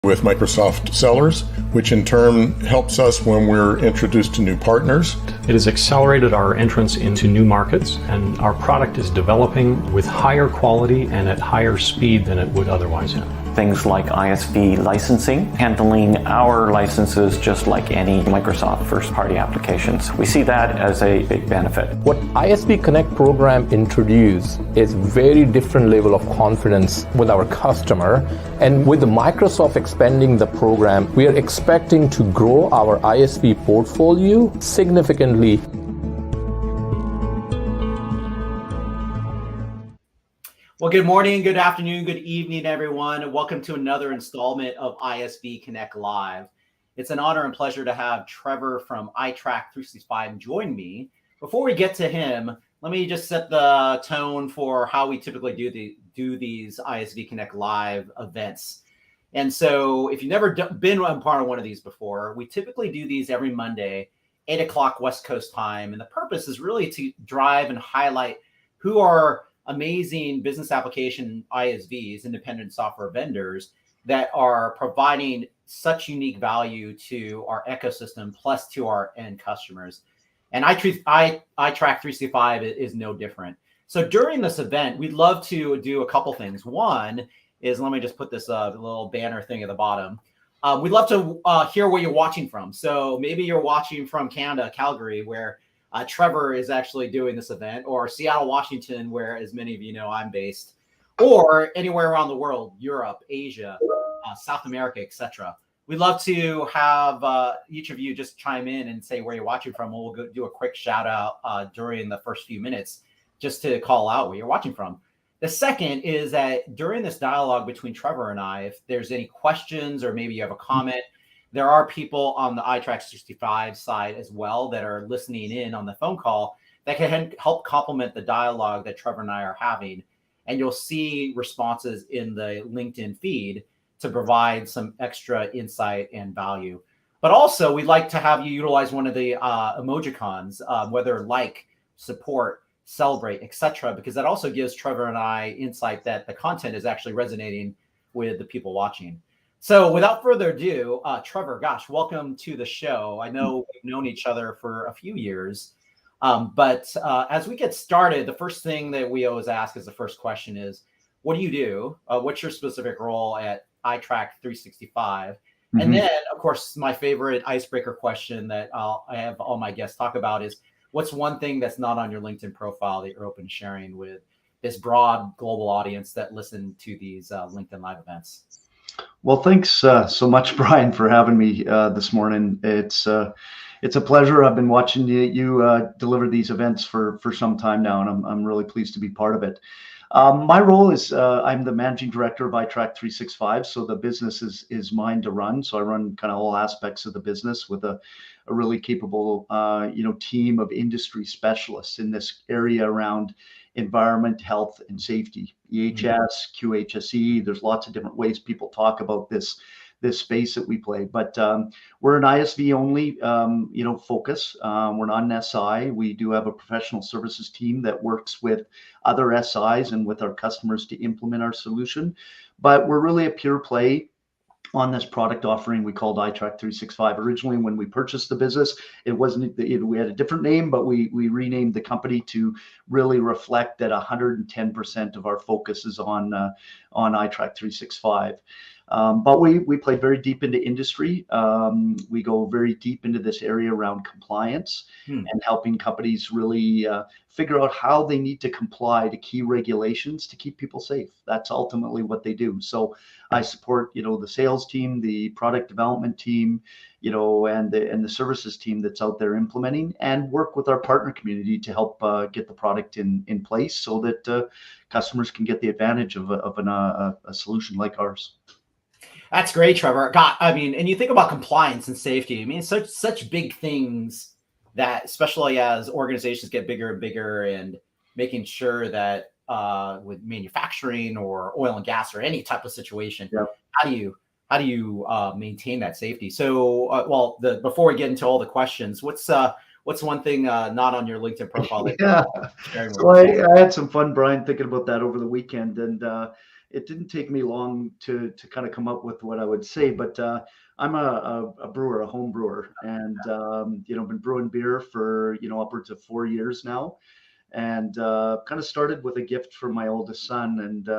with Microsoft sellers, which in turn helps us when we're introduced to new partners. It has accelerated our entrance into new markets, and our product is developing with higher quality and at higher speed than it would otherwise have. Things like ISV licensing, handling our licenses just like any Microsoft first-party applications. We see that as a big benefit. What ISV Connect program introduced is very different level of confidence with our customer. And with the Microsoft expanding the program, we are expecting to grow our ISV portfolio significantly. Well, good morning, good afternoon, good evening, everyone, and welcome to another installment of ISV Connect Live. It's an honor and pleasure to have Trevor from ITRAK365 join me. Before we get to him, let me just set the tone for how we typically do these ISV Connect Live events. And so if you've never been a part of one of these before, we typically do these every Monday, 8 o'clock West Coast time. And the purpose is really to drive and highlight who are amazing business application ISVs, independent software vendors, that are providing such unique value to our ecosystem plus to our end customers. And ITRAK365 is no different. So during this event, we'd love to do a couple things. One is, let me just put this little banner thing at the bottom. We'd love to hear where you're watching from. So maybe you're watching from Canada, Calgary, where Trevor is actually doing this event, or Seattle, Washington, where, as many of you know, I'm based, or anywhere around the world, Europe, Asia, South America, etc. We'd love to have each of you just chime in and say where you're watching from. We'll go do a quick shout out during the first few minutes just to call out where you're watching from. The second is that during this dialogue between Trevor and I, if there's any questions or maybe you have a comment, there are people on the ITRAK365 side as well that are listening in on the phone call that can help complement the dialogue that Trevor and I are having. And you'll see responses in the LinkedIn feed to provide some extra insight and value. But also, we'd like to have you utilize one of the emojicons, whether like, support, celebrate, etc., because that also gives Trevor and I insight that the content is actually resonating with the people watching. So without further ado, Trevor, gosh, welcome to the show. I know we've known each other for a few years, but as we get started, the first thing that we always ask as the first question is, what do you do? What's your specific role at ITRAK365? Mm-hmm. And then, of course, my favorite icebreaker question that I have all my guests talk about is, what's one thing that's not on your LinkedIn profile that you're open to sharing with this broad global audience that listen to these LinkedIn Live events? Well, thanks so much, Brian, for having me this morning. It's a pleasure. I've been watching you deliver these events for some time now, and I'm really pleased to be part of it. My role is I'm the managing director of ITRAK365, so the business is mine to run. So I run kind of all aspects of the business with a really capable team of industry specialists in this area around environment, health, and safety, EHS, QHSE. There's lots of different ways people talk about this space that we play, but we're an ISV only, focus. We're not an SI. We do have a professional services team that works with other SIs and with our customers to implement our solution, but we're really a pure play on this product offering we called ITRAK365. Originally, when we purchased the business, we had a different name, but we renamed the company to really reflect that 110% of our focus is on ITRAK365. But we play very deep into industry. We go very deep into this area around compliance and helping companies really figure out how they need to comply to key regulations to keep people safe. That's ultimately what they do. So I support, the sales team, the product development team, and the services team that's out there implementing, and work with our partner community to help get the product in place so that customers can get the advantage of a solution like ours. That's great, Trevor. God, I mean, and you think about compliance and safety. I mean, such big things that, especially as organizations get bigger and bigger, and making sure that with manufacturing or oil and gas or any type of situation, how do you maintain that safety? So, before we get into all the questions, what's one thing not on your LinkedIn profile? So I had some fun, Brian, thinking about that over the weekend, and it didn't take me long to kind of come up with what I would say, but I'm a brewer, a home brewer, and been brewing beer for upwards of 4 years now, and kind of started with a gift from my oldest son, and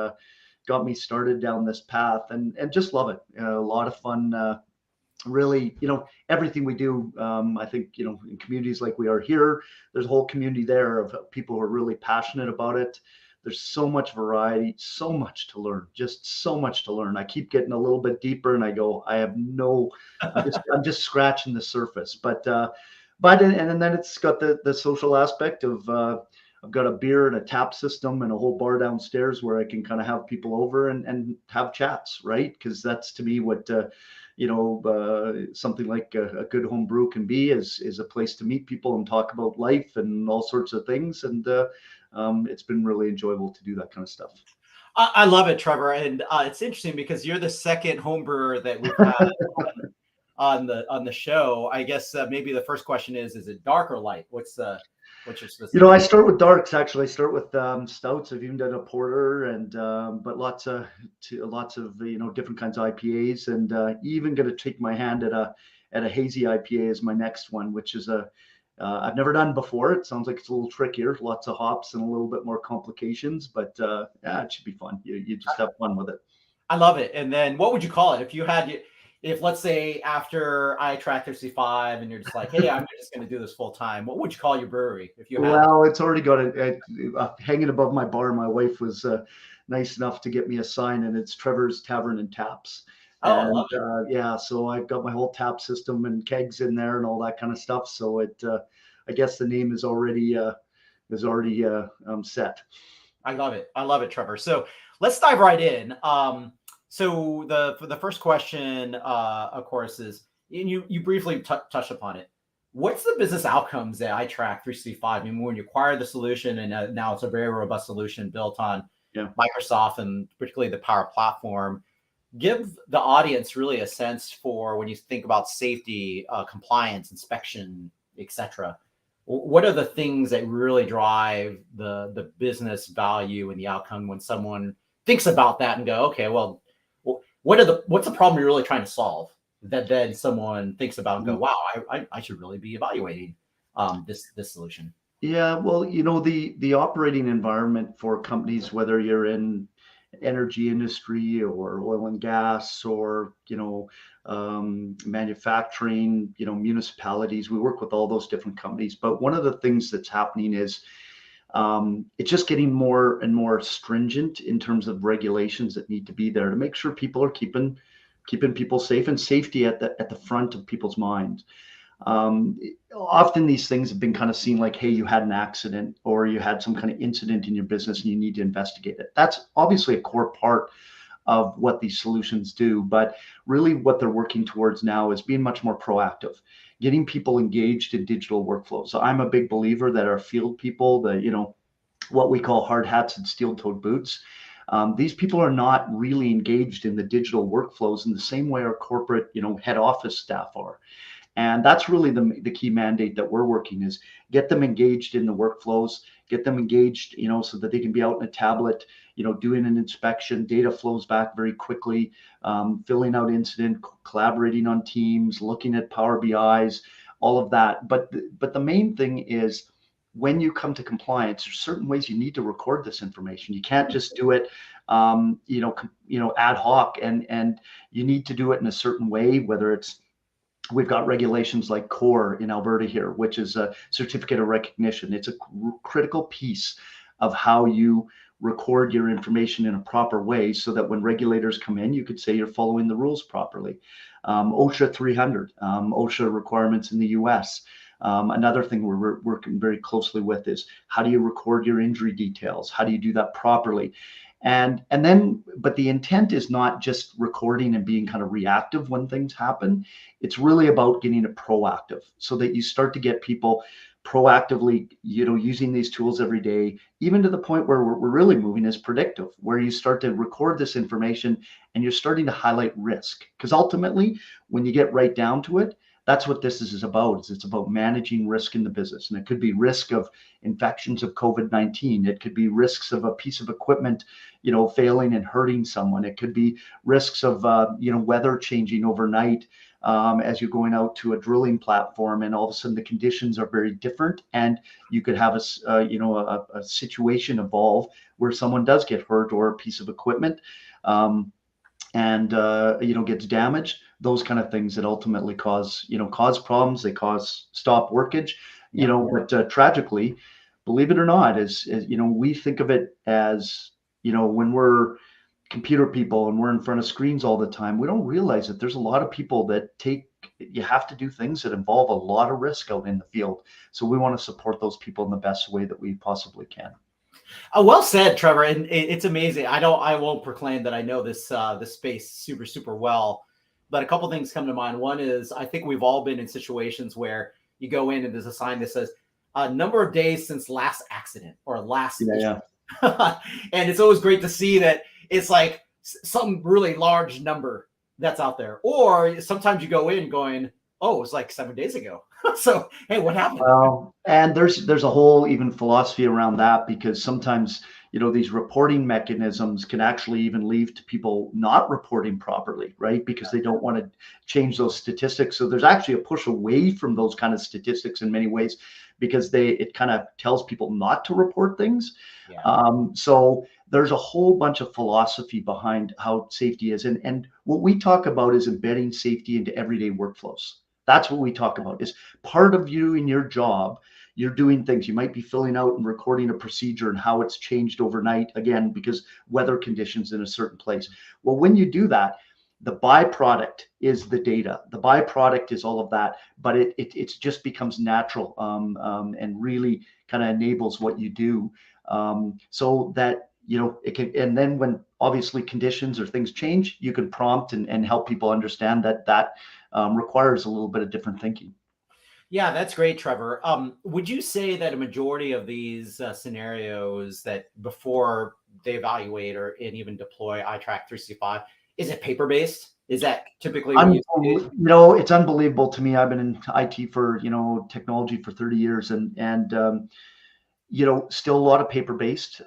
got me started down this path, and just love it. A lot of fun. Really, everything we do, I think, in communities like we are here, there's a whole community there of people who are really passionate about it. There's so much variety, so much to learn, just so much to learn. I keep getting a little bit deeper and I go, I'm just scratching the surface. And then it's got the social aspect of, I've got a beer and a tap system and a whole bar downstairs where I can kind of have people over and have chats, right? Because that's, to me, what something like a good home brew can be, is a place to meet people and talk about life and all sorts of things. And it's been really enjoyable to do that kind of stuff. I love it, Trevor. And it's interesting because you're the second home brewer that we've had on the show. I guess maybe the first question is it dark or light? What's your specific? I start with darks, actually. I start with stouts. I've even done a porter, and but lots of different kinds of IPAs, and even going to take my hand at a hazy IPA as my next one, which is I've never done before. It sounds like it's a little trickier, lots of hops and a little bit more complications, but it should be fun. You just have fun with it. I love it. And then what would you call it if let's say after ITRAK365 and you're just like, hey, I'm just going to do this full time, what would you call your brewery if you had? Well, it's already got it hanging above my bar. My wife was nice enough to get me a sign, and it's Trevors Tavern and Taps. Oh, I love it. So I've got my whole tap system and kegs in there and all that kind of stuff. So I guess the name is already set. I love it. I love it, Trevor. So let's dive right in. So the first question, of course, is, and you briefly touched upon it. What's the business outcomes at ITRAK365? I mean, when you acquired the solution, and now it's a very robust solution built on Microsoft and particularly the Power Platform. Give the audience really a sense for when you think about safety, compliance, inspection, etc. What are the things that really drive the business value and the outcome when someone thinks about that and go, okay, well, what's the problem you're really trying to solve? That then someone thinks about and go, wow, I should really be evaluating this solution. Yeah, well, the operating environment for companies, whether you're in energy industry or oil and gas or manufacturing, municipalities, we work with all those different companies. But one of the things that's happening is it's just getting more and more stringent in terms of regulations that need to be there to make sure people are keeping people safe, and safety at the front of people's minds. Often these things have been kind of seen like, hey, you had an accident or you had some kind of incident in your business and you need to investigate it. That's obviously a core part of what these solutions do, but really what they're working towards now is being much more proactive, getting people engaged in digital workflows. So I'm a big believer that our field people, what we call hard hats and steel-toed boots, these people are not really engaged in the digital workflows in the same way our corporate, head office staff are. And that's really the key mandate that we're working is get them engaged in the workflows, get them engaged, so that they can be out in a tablet, doing an inspection, data flows back very quickly, filling out incident, collaborating on teams, looking at Power BIs, all of that. But the main thing is when you come to compliance, there's certain ways you need to record this information. You can't just do it, ad hoc, and you need to do it in a certain way, whether it's we've got regulations like CORE in Alberta here, which is a certificate of recognition. It's a critical piece of how you record your information in a proper way so that when regulators come in, you could say you're following the rules properly. OSHA 300, OSHA requirements in the US. Another thing we're working very closely with is how do you record your injury details? How do you do that properly? And then, but the intent is not just recording and being kind of reactive when things happen. It's really about getting it proactive so that you start to get people proactively, using these tools every day, even to the point where we're really moving is predictive, where you start to record this information and you're starting to highlight risk. Because ultimately, when you get right down to it, That's what this is about. It's about managing risk in the business. And it could be risk of infections of COVID-19. It could be risks of a piece of equipment, failing and hurting someone. It could be risks of, weather changing overnight as you're going out to a drilling platform, and all of a sudden the conditions are very different, and you could have a situation evolve where someone does get hurt, or a piece of equipment gets damaged. Those kind of things that ultimately cause problems. They cause stop workage. But tragically, believe it or not, as we think of it as, when we're computer people and we're in front of screens all the time, we don't realize that there's a lot of people that you have to do things that involve a lot of risk out in the field. So we want to support those people in the best way that we possibly can. Well said, Trevor. And it's amazing. I won't proclaim that I know this space super, super well, but a couple things come to mind. One is, I think we've all been in situations where you go in and there's a sign that says a number of days since last accident or last issue. And it's always great to see that it's like some really large number that's out there. Or sometimes you go in going, oh, it was like 7 days ago. So, hey, what happened? Well, and there's a whole even philosophy around that, because sometimes, these reporting mechanisms can actually even lead to people not reporting properly, right? Because they don't want to change those statistics. So there's actually a push away from those kind of statistics in many ways, because it kind of tells people not to report things. So there's a whole bunch of philosophy behind how safety is. And what we talk about is embedding safety into everyday workflows. That's what we talk about. Is part of you in your job. You're doing things. You might be filling out and recording a procedure and how it's changed overnight, again, because weather conditions in a certain place. Well, when you do that, the byproduct is the data. The byproduct is all of that, but it just becomes natural and really kind of enables what you do, so that it can. And then when obviously conditions or things change, you can prompt and help people understand that requires a little bit of different thinking. Yeah, that's great, Trevor. Would you say that a majority of these scenarios, that before they evaluate or and even deploy ITRAK365, is it paper-based? Is that typically what you do? It's unbelievable to me. I've been in IT for, technology for 30 years, and still a lot of paper-based.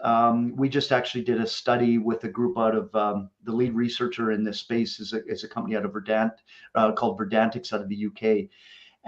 We just actually did a study with a group out of the lead researcher in this space is a company out of Verdant called Verdantix out of the UK.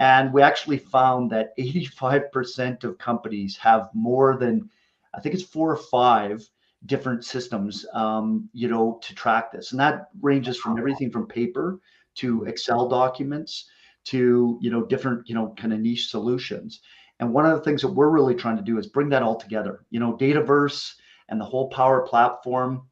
And we actually found that 85% of companies have more than, I think it's 4 or 5 different systems, to track this. And that ranges from everything from paper to Excel documents to, different, kind of niche solutions. And one of the things that we're really trying to do is bring that all together. Dataverse and the whole Power Platform.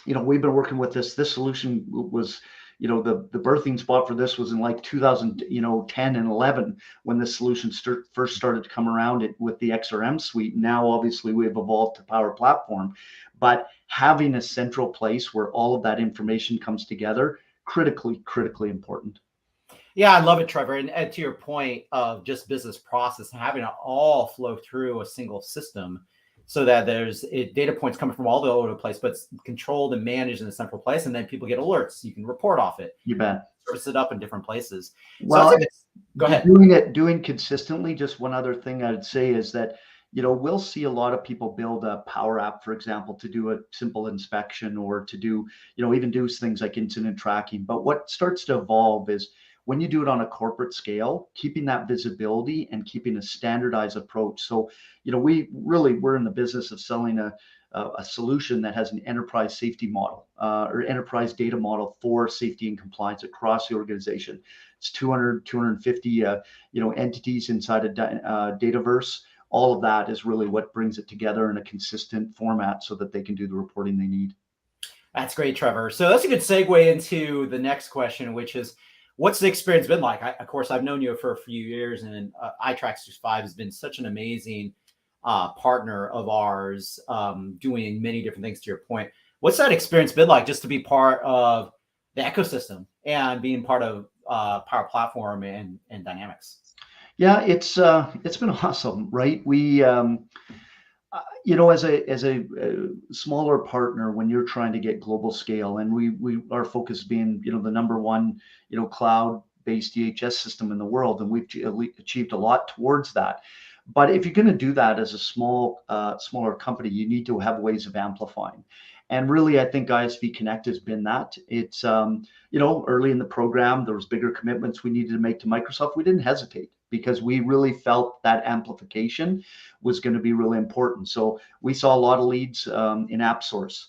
We've been working with this. This solution was, the birthing spot for this was in like 2010 and 11 when this solution first started to come around with the XRM suite. Now, obviously, we've evolved to Power Platform, but having a central place where all of that information comes together, critically important. Yeah, I love it, Trevor. And to your point of just business process, having it all flow through a single system, so that there's data points coming from all over the place, but it's controlled and managed in a central place, and then people get alerts. You can report off it. You bet. Service it up in different places. Well, So go ahead. Doing consistently. Just one other thing I'd say is that we'll see a lot of people build a Power App, for example, to do a simple inspection or to do even do things like incident tracking. But what starts to evolve is when you do it on a corporate scale, keeping that visibility and keeping a standardized approach. So, we're in the business of selling a solution that has an enterprise safety model or enterprise data model for safety and compliance across the organization. It's 250, entities inside a Dataverse. All of that is really what brings it together in a consistent format so that they can do the reporting they need. That's great, Trevor. So that's a good segue into the next question, which is, what's the experience been like? Of course, I've known you for a few years, and ITRAK365 has been such an amazing partner of ours, doing many different things, to your point. What's that experience been like, just to be part of the ecosystem and being part of Power Platform and Dynamics? Yeah, it's been awesome, right? We, as a smaller partner, when you're trying to get global scale, and our focus being, the number one, cloud cloud-based EHS system in the world, and we've achieved a lot towards that. But if you're going to do that as a smaller company, you need to have ways of amplifying. And really, I think ISV Connect has been that. It's, early in the program, there was bigger commitments we needed to make to Microsoft. We didn't hesitate because we really felt that amplification was going to be really important. So we saw a lot of leads in AppSource.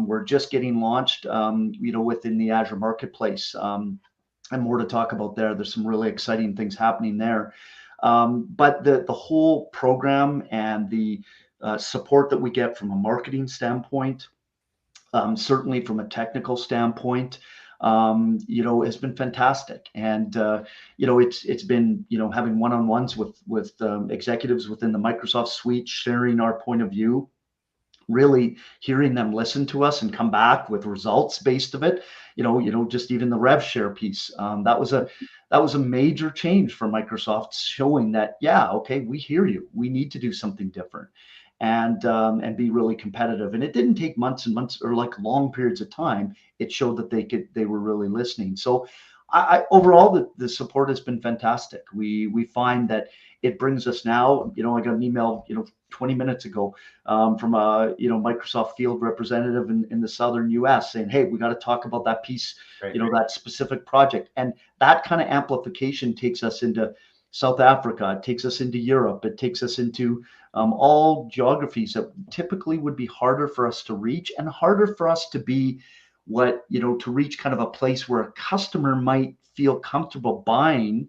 We're just getting launched, within the Azure Marketplace. And more to talk about there. There's some really exciting things happening there. But the whole program and the support that we get from a marketing standpoint, certainly from a technical standpoint, has been fantastic. And it's been having one-on-ones with executives within the Microsoft suite, sharing our point of view, really hearing them listen to us and come back with results based of it. Just even the rev share piece, that was a major change for Microsoft, showing that, yeah, okay, we hear you. We need to do something different and be really competitive. And it didn't take months and months or like long periods of time. It showed that they were really listening. So I overall, the support has been fantastic. We find that it brings us now, I got an email, 20 minutes ago from a, Microsoft field representative in the Southern US saying, hey, we got to talk about that piece, that specific project. And that kind of amplification takes us into South Africa. It takes us into Europe. It takes us into all geographies that typically would be harder for us to reach and harder for us to be to reach kind of a place where a customer might feel comfortable buying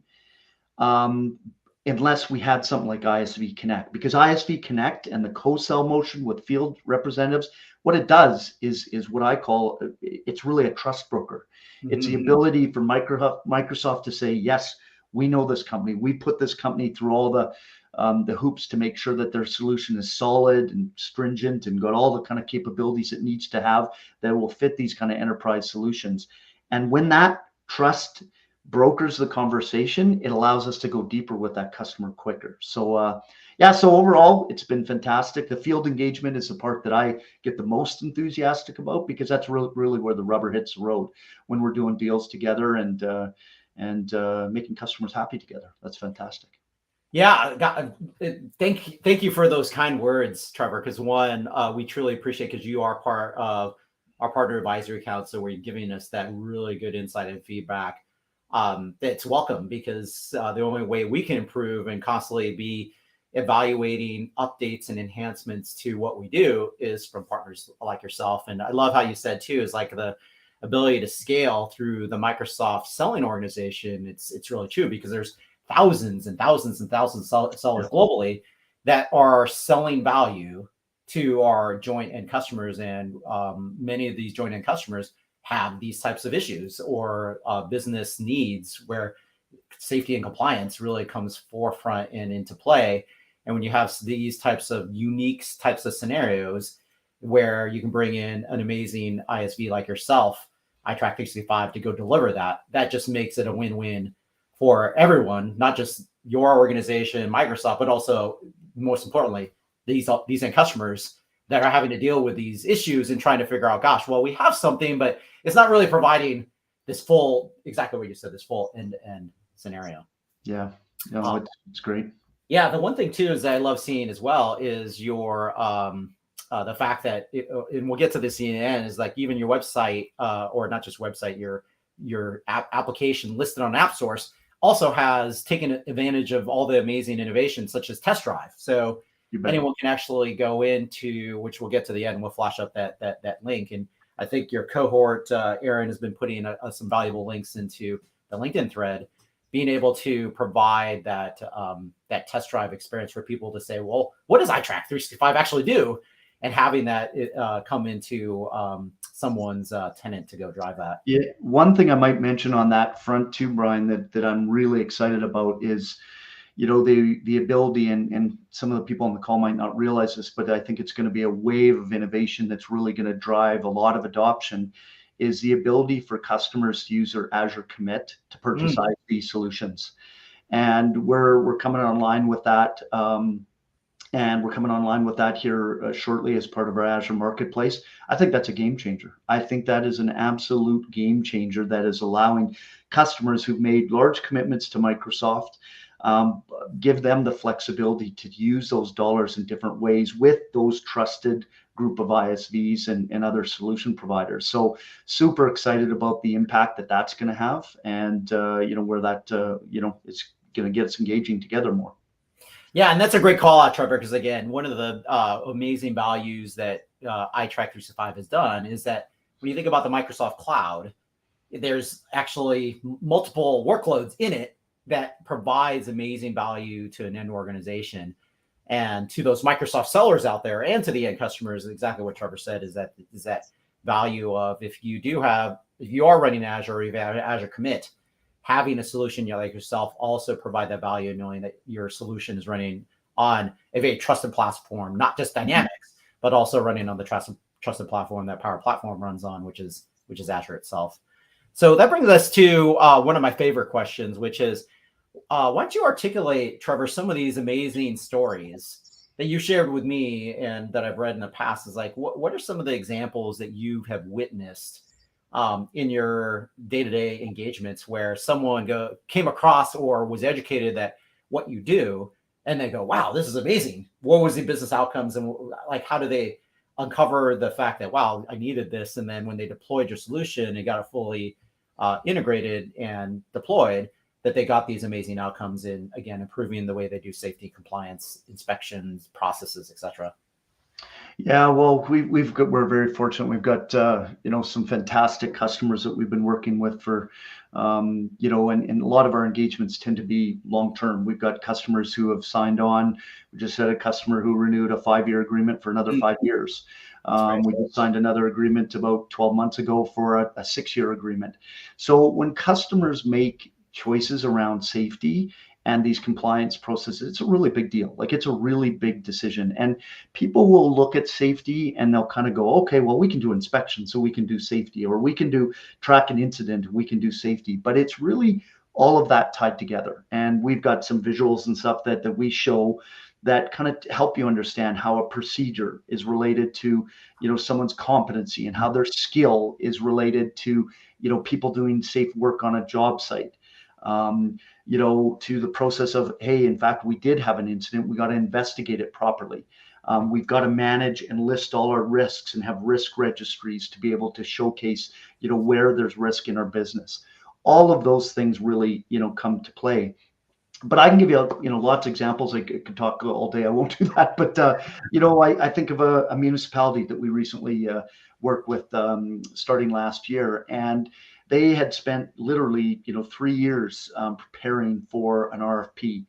unless we had something like ISV Connect. Because ISV Connect and the co-sell motion with field representatives, what it does is what I call, it's really a trust broker. Mm-hmm. It's the ability for Microsoft to say, yes, we know this company. We put this company through all the hoops to make sure that their solution is solid and stringent and got all the kind of capabilities it needs to have that will fit these kind of enterprise solutions. And when that trust brokers the conversation, it allows us to go deeper with that customer quicker. So so overall, it's been fantastic. The field engagement is the part that I get the most enthusiastic about, because that's really where the rubber hits the road, when we're doing deals together and making customers happy together. That's fantastic. Yeah, thank you for those kind words, Trevor. Because one, we truly appreciate, because you are part of our partner advisory council, where you're giving us that really good insight and feedback. That's welcome, because the only way we can improve and constantly be evaluating updates and enhancements to what we do is from partners like yourself. And I love how you said too, is like the ability to scale through the Microsoft selling organization. It's really true, because there's thousands and thousands and thousands of sellers globally that are selling value to our joint end customers. And many of these joint end customers have these types of issues or business needs where safety and compliance really comes forefront and into play. And when you have these types of unique types of scenarios where you can bring in an amazing ISV like yourself, ITRAK365, to go deliver that just makes it a win-win for everyone, not just your organization, Microsoft, but also, most importantly, these end customers that are having to deal with these issues and trying to figure out, gosh, well, we have something, but it's not really providing this full, exactly what you said, this full end-to-end scenario. Yeah, no, it's great. Yeah, the one thing too is that I love seeing as well is your the fact that, and we'll get to this in the end, is like even your website, or not just website, your application listed on AppSource also has taken advantage of all the amazing innovations such as Test Drive. So anyone can actually go into, which we'll get to the end, we'll flash up that link. And I think your cohort, Aaron, has been putting some valuable links into the LinkedIn thread, being able to provide that test drive experience for people to say, well, what does ITRAK365 actually do? And having that come into someone's tenant to go drive that. Yeah, one thing I might mention on that front too, Brian, that I'm really excited about is, the ability, and some of the people on the call might not realize this, but I think it's going to be a wave of innovation that's really going to drive a lot of adoption, is the ability for customers to use their Azure commit to purchase ISV solutions. And we're coming online with that. and we're coming online with that here shortly as part of our Azure Marketplace. I think that's a game changer. I think that is an absolute game changer that is allowing customers who've made large commitments to Microsoft, um, give them the flexibility to use those dollars in different ways with those trusted group of ISVs and other solution providers. So super excited about the impact that that's going to have, and where that it's going to get us engaging together more. Yeah, and that's a great call out, Trevor, because again, one of the amazing values that ITRAK365 has done is that when you think about the Microsoft Cloud, there's actually multiple workloads in it that provides amazing value to an end organization. And to those Microsoft sellers out there and to the end customers, exactly what Trevor said is that value of if you are running Azure or you have Azure commit, having a solution like yourself also provide that value, knowing that your solution is running on a very trusted platform, not just Dynamics, but also running on the trusted platform that Power Platform runs on, which is Azure itself. So that brings us to one of my favorite questions, which is, why don't you articulate, Trevor, some of these amazing stories that you shared with me and that I've read in the past? Is like, what are some of the examples that you have witnessed in your day-to-day engagements where someone came across or was educated that what you do, and they go, wow, this is amazing. What was the business outcomes? And like, how do they uncover the fact that, wow, I needed this. And then when they deployed your solution and got it fully integrated and deployed, that they got these amazing outcomes in, again, improving the way they do safety, compliance, inspections, processes, et cetera. Yeah, well, we're very fortunate. We've got some fantastic customers that we've been working with for and a lot of our engagements tend to be long term. We've got customers who have signed on. We just had a customer who renewed a 5-year agreement for another 5 years. We just signed another agreement about 12 months ago for a 6-year agreement. So when customers make choices around safety and these compliance processes, it's a really big deal. Like, it's a really big decision. And people will look at safety and they'll kind of go, okay, well, we can do inspection, so we can do safety, or we can do track an incident, we can do safety. But it's really all of that tied together. And we've got some visuals and stuff that we show that kind of help you understand how a procedure is related to, someone's competency, and how their skill is related to, people doing safe work on a job site. To the process of, hey, in fact, we did have an incident. We got to investigate it properly. We've got to manage and list all our risks and have risk registries to be able to showcase, where there's risk in our business. All of those things really, come to play. But I can give you, lots of examples. I could talk all day. I won't do that. But, I think of a municipality that we recently worked with starting last year. And they had spent literally, 3 years preparing for an RFP.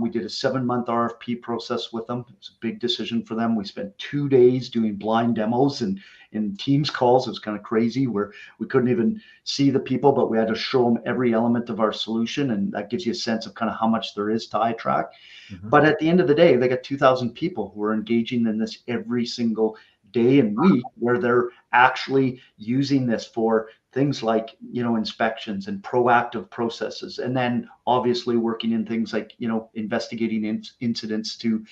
We did a 7-month RFP process with them. It was a big decision for them. We spent 2 days doing blind demos and in Teams calls. It was kind of crazy, where we couldn't even see the people, but we had to show them every element of our solution. And that gives you a sense of kind of how much there is to ITRAK. Mm-hmm. But at the end of the day, they got 2,000 people who are engaging in this every single day and week, where they're actually using this for things like, inspections and proactive processes. And then obviously working in things like, investigating incidents to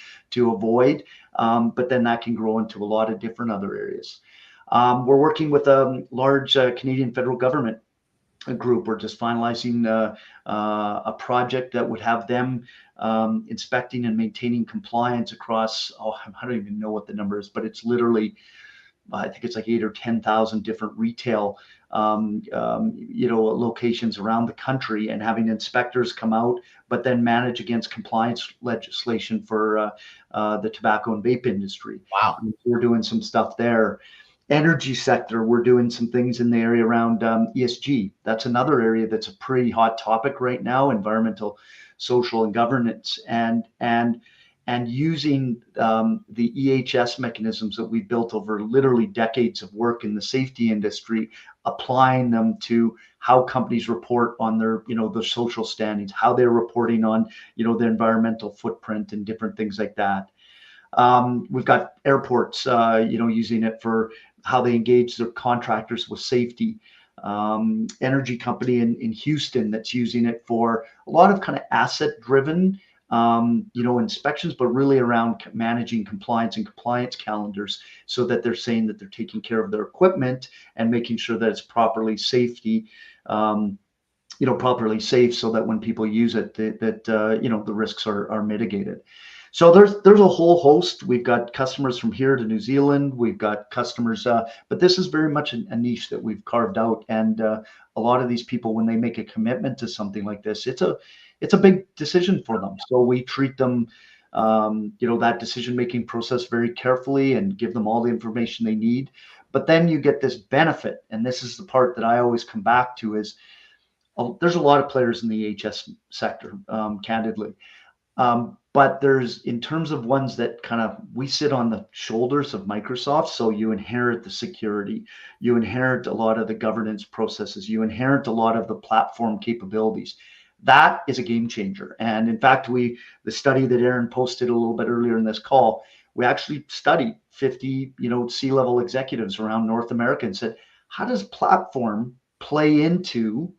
avoid. But then that can grow into a lot of different other areas. We're working with a large Canadian federal government group. We're just finalizing a project that would have them inspecting and maintaining compliance across, I don't even know what the number is, but it's literally, I think it's like 8,000 or 10,000 different retail locations around the country, and having inspectors come out, but then manage against compliance legislation for the tobacco and vape industry. Wow. We're doing some stuff there. Energy sector, we're doing some things in the area around ESG. That's another area that's a pretty hot topic right now: environmental, social, and governance, and using the EHS mechanisms that we built over literally decades of work in the safety industry, applying them to how companies report on their, their social standings, how they're reporting on, their environmental footprint and different things like that. We've got airports, using it for how they engage their contractors with safety. Energy company in Houston that's using it for a lot of kind of asset-driven inspections, but really around managing compliance and compliance calendars, so that they're saying that they're taking care of their equipment and making sure that it's properly properly safe, so that when people use it, that the risks are mitigated. So there's a whole host. We've got customers from here to New Zealand. We've got customers, but this is very much a niche that we've carved out. And a lot of these people, when they make a commitment to something like this, it's a big decision for them. So we treat them, that decision-making process very carefully and give them all the information they need. But then you get this benefit, and this is the part that I always come back to is, there's a lot of players in the EHS sector, candidly. But there's, in terms of ones that we sit on the shoulders of Microsoft. So you inherit the security, you inherit a lot of the governance processes, you inherit a lot of the platform capabilities. That is a game changer. And in fact, the study that Aaron posted a little bit earlier in this call, we actually studied 50, C-level executives around North America and said, how does platform play into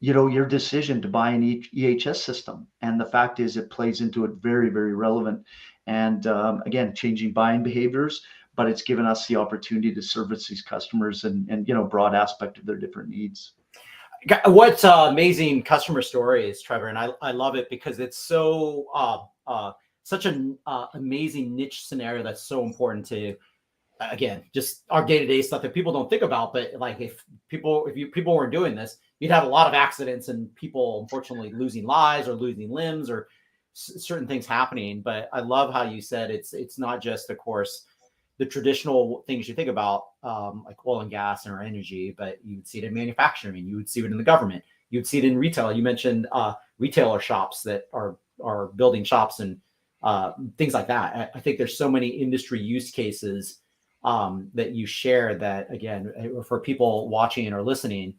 your decision to buy an EHS system? And the fact is, it plays into it very, very relevant. And again, changing buying behaviors, but it's given us the opportunity to service these customers and broad aspect of their different needs. What's amazing customer story is, Trevor, and I love it because it's so such an amazing niche scenario that's so important to, again, just our day-to-day stuff that people don't think about. But like, if people weren't doing this, you'd have a lot of accidents and people unfortunately losing lives or losing limbs or certain things happening. But I love how you said it's not just, of course, the traditional things you think about, like oil and gas and or energy, but you would see it in manufacturing, you would see it in the government, you would see it in retail. You mentioned retailer shops that are building shops and things like that. I think there's so many industry use cases that you share that, again, for people watching or listening,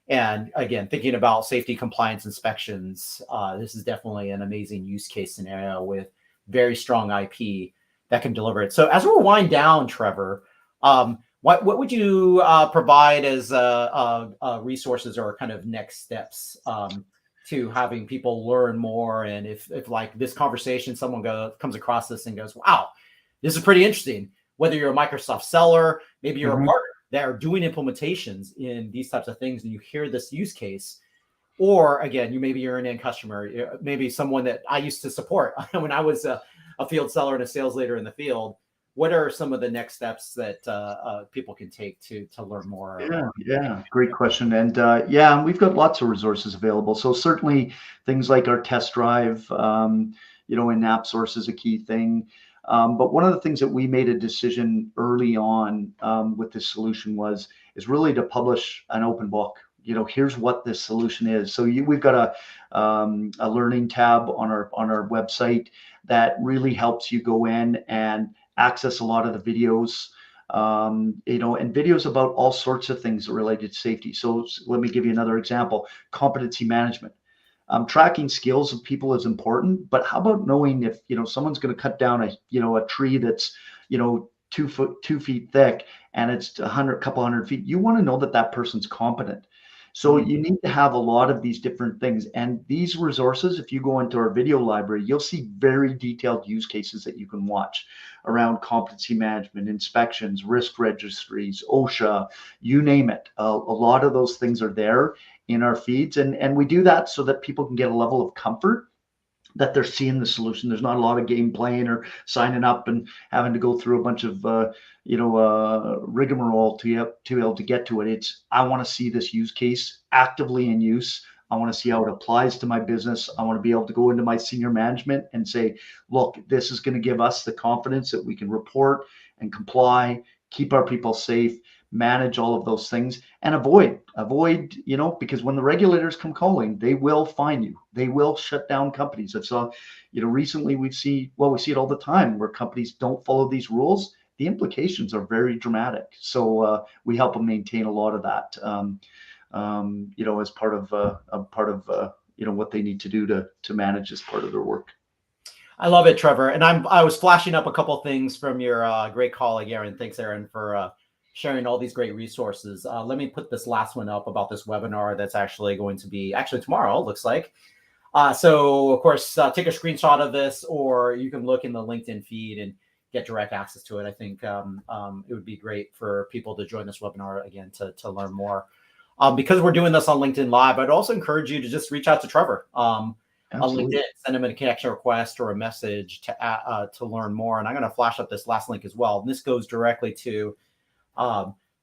and again, thinking about safety, compliance, inspections, this is definitely an amazing use case scenario with very strong IP that can deliver it. So as we wind down, Trevor, what would you provide as resources or kind of next steps to having people learn more? And if like this conversation, someone comes across this and goes, wow, this is pretty interesting. Whether you're a Microsoft seller, maybe you're a partner that are doing implementations in these types of things, and you hear this use case, or again, you're an end customer, maybe someone that I used to support when I was a field seller and a sales leader in the field. What are some of the next steps that people can take to learn more? Yeah, great question. And we've got lots of resources available. So certainly things like our test drive, in app source is a key thing. But one of the things that we made a decision early on with this solution is really to publish an open book. Here's what this solution is. So we've got a learning tab on our website that really helps you go in and access a lot of the videos, and videos about all sorts of things related to safety. So let me give you another example: competency management. Tracking skills of people is important, but how about knowing if someone's going to cut down a tree that's 2 feet thick and it's couple hundred feet? You want to know that person's competent. So you need to have a lot of these different things. And these resources, if you go into our video library, you'll see very detailed use cases that you can watch around competency management, inspections, risk registries, OSHA, you name it. A lot of those things are there in our feeds. And we do that so that people can get a level of comfort that they're seeing the solution. There's not a lot of game playing or signing up and having to go through a bunch of rigmarole to be able to get to it. It's, I want to see this use case actively in use. I want to see how it applies to my business. I want to be able to go into my senior management and say, look, this is going to give us the confidence that we can report and comply, keep our people safe, manage all of those things, and avoid, because when the regulators come calling, they will fine you. They will shut down companies. It's recently we see it all the time where companies don't follow these rules. The implications are very dramatic. So we help them maintain a lot of that, as part of what they need to do to manage as part of their work. I love it, Trevor. And I was flashing up a couple of things from your great colleague, Aaron. Thanks, Aaron, for sharing all these great resources. Let me put this last one up about this webinar that's actually going to be tomorrow, it looks like. So, of course, take a screenshot of this, or you can look in the LinkedIn feed and get direct access to it. I think it would be great for people to join this webinar again to learn more. Because we're doing this on LinkedIn Live, I'd also encourage you to just reach out to Trevor on LinkedIn, send him a connection request or a message to learn more. And I'm going to flash up this last link as well. And this goes directly to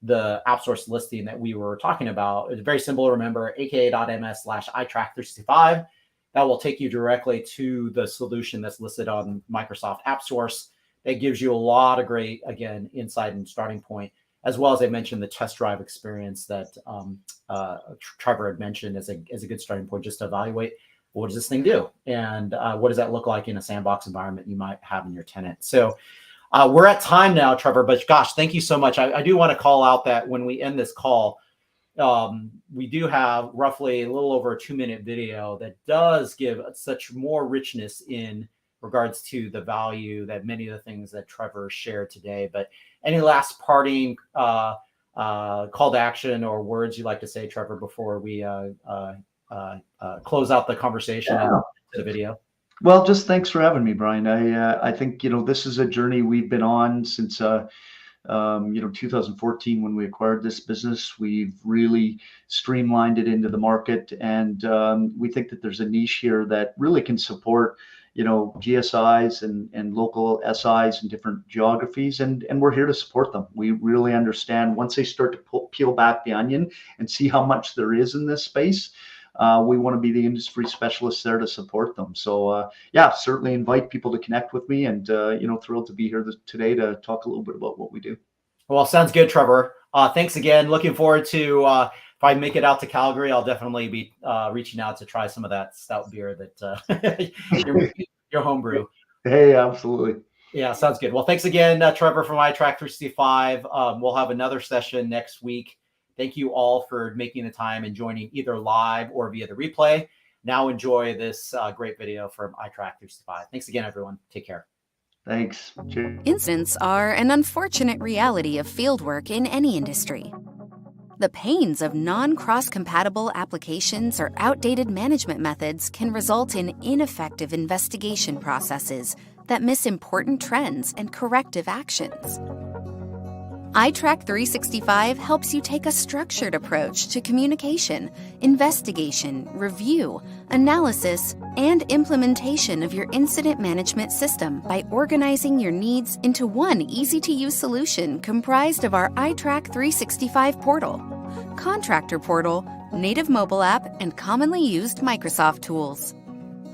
the outsourced listing that we were talking about. It's very simple to remember, aka.ms/ITRAK365. That will take you directly to the solution that's listed on Microsoft AppSource. That gives you a lot of great, again, insight and starting point, as well as I mentioned the test drive experience that Trevor had mentioned as a good starting point, just to evaluate what does this thing do and what does that look like in a sandbox environment you might have in your tenant. So we're at time now, Trevor, but gosh, thank you so much. I do want to call out that when we end this call, we do have roughly a little over a 2-minute video that does give such more richness in regards to the value that many of the things that Trevor shared today. But any last parting call to action or words you'd like to say, Trevor, before we close out the conversation and the video? Well, just thanks for having me, Brian. I think, this is a journey we've been on since 2014 when we acquired this business. We've really streamlined it into the market, and we think that there's a niche here that really can support GSIs and local SIs in different geographies, and we're here to support them. We really understand once they start to peel back the onion and see how much there is in this space, we want to be the industry specialists there to support them. So certainly invite people to connect with me, and thrilled to be here today to talk a little bit about what we do. Well, sounds good, Trevor. Thanks again. Looking forward to if I make it out to Calgary, I'll definitely be reaching out to try some of that stout beer that your homebrew. Hey, absolutely. Yeah, sounds good. Well, thanks again, Trevor from ITRAK365. We'll have another session next week. Thank you all for making the time and joining either live or via the replay. Now enjoy this great video from ITRAK365. Thanks again, everyone. Take care. Thanks. Cheers. Incidents are an unfortunate reality of fieldwork in any industry. The pains of non-cross-compatible applications or outdated management methods can result in ineffective investigation processes that miss important trends and corrective actions. ITRAK365 helps you take a structured approach to communication, investigation, review, analysis, and implementation of your incident management system by organizing your needs into one easy-to-use solution comprised of our ITRAK365 portal, contractor portal, native mobile app, and commonly used Microsoft tools.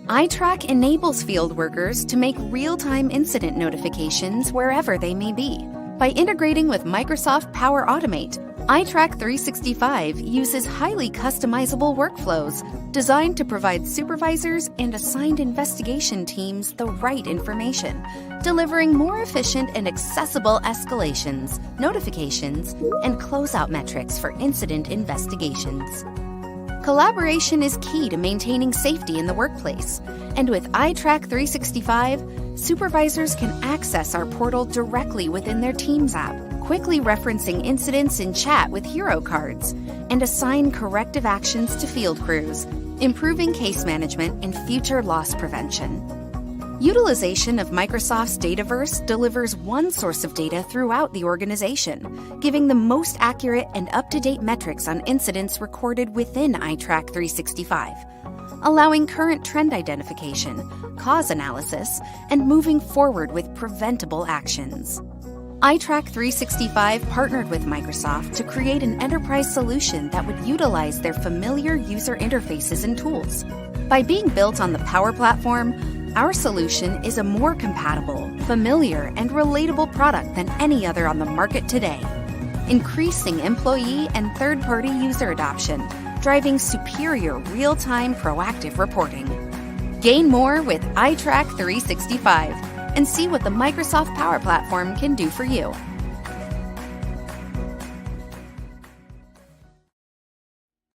ITRAK enables field workers to make real-time incident notifications wherever they may be. By integrating with Microsoft Power Automate, ITRAK365 uses highly customizable workflows designed to provide supervisors and assigned investigation teams the right information, delivering more efficient and accessible escalations, notifications, and closeout metrics for incident investigations. Collaboration is key to maintaining safety in the workplace, and with ITRAK365, supervisors can access our portal directly within their Teams app, quickly referencing incidents in chat with hero cards, and assign corrective actions to field crews, improving case management and future loss prevention. Utilization of Microsoft's Dataverse delivers one source of data throughout the organization, giving the most accurate and up-to-date metrics on incidents recorded within ITRAK365, allowing current trend identification, cause analysis, and moving forward with preventable actions. ITRAK365 partnered with Microsoft to create an enterprise solution that would utilize their familiar user interfaces and tools. By being built on the Power Platform, our solution is a more compatible, familiar, and relatable product than any other on the market today, increasing employee and third-party user adoption, driving superior real-time proactive reporting. Gain more with ITRAK365 and see what the Microsoft Power Platform can do for you.